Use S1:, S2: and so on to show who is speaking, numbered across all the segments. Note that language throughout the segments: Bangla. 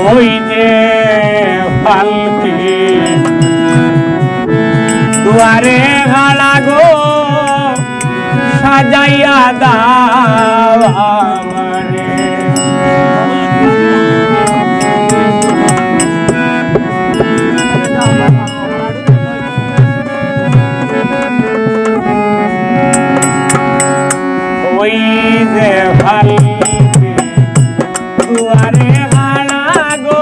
S1: ওই যে পালকি দুয়ারে গাড়া গো সাজাইয়া দাও আমারে ওই যে পালকি দুয়ারে গাড়া গো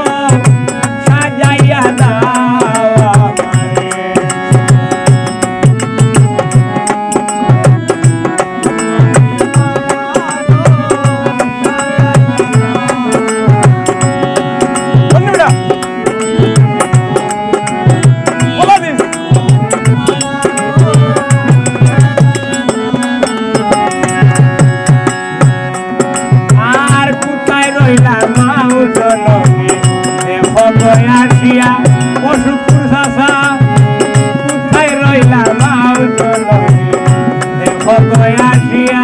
S1: সাজাইয়া দাও আমারে আসিয়া অসুপুর চাষা কোথায় রইলা মাও চলো দেখো গয় আসিয়া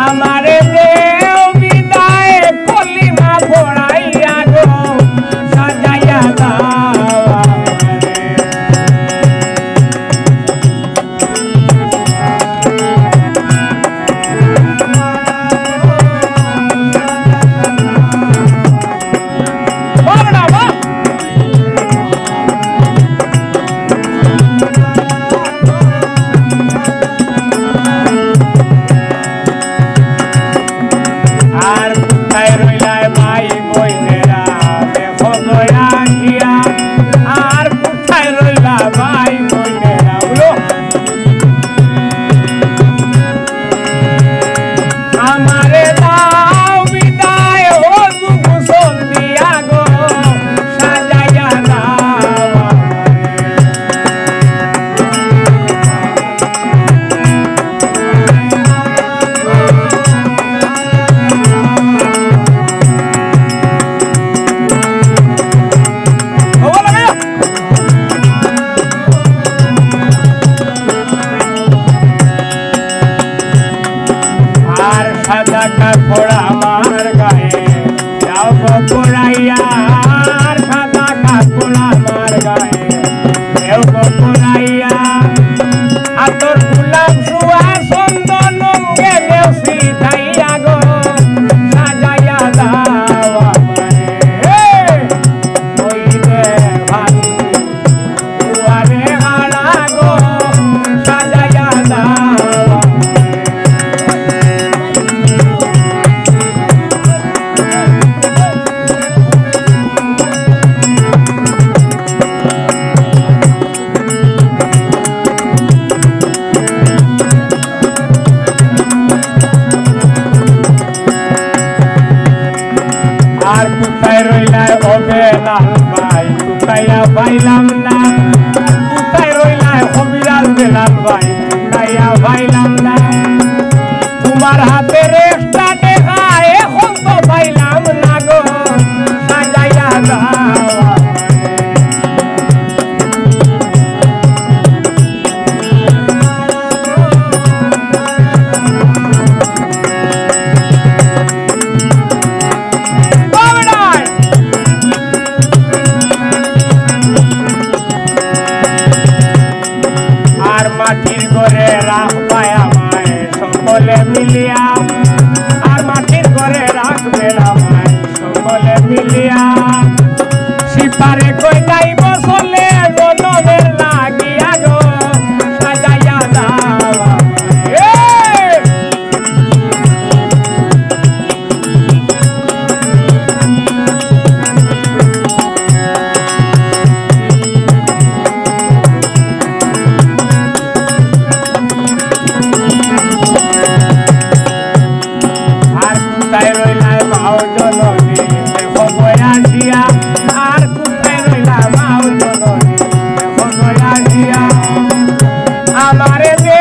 S1: আমারে দেও বিদায় কলিমা পড়াইয়া গো সাজাইয়া দাও সাদা কাপড় আমার গায়ে যাও গো পরাইয়া সাদা কাপড় আমার গায়ে যাও গো পরাইয়া আতর গোলাপ সুয়া চন্দন গে দেউসি তাইয়া গো সাজাইয়া দাও আমারে ওই যে ভালকি দুয়ারে গাড়া গো সাজাইয়া দাও আর কোথায় রইলায় হবে লাল ভাই কোথায়া পাইলাম না কোথায় রইলায় হবিরাল বেলাল ভাই কোথায়া পাইলাম না তোমার হাতে রেস্টা দেখা এখন তো পাইলাম না গো সাজাইয়া দাও মাটির ঘরে রাখবাই আমায় সকলে মিলিয়া আর মাটির ঘরে রাখবেন আমায় সকলে মিলিয়া সিপারে কই যাইব চলে জনমের লাগিয়া গো সাজাইয়া দাও কোথায় রইলায় মাও জননী দেখো গয় আসিয়া আর কোথায় রইলা মাও জননী দেখো গয় আসিয়া আমারে দে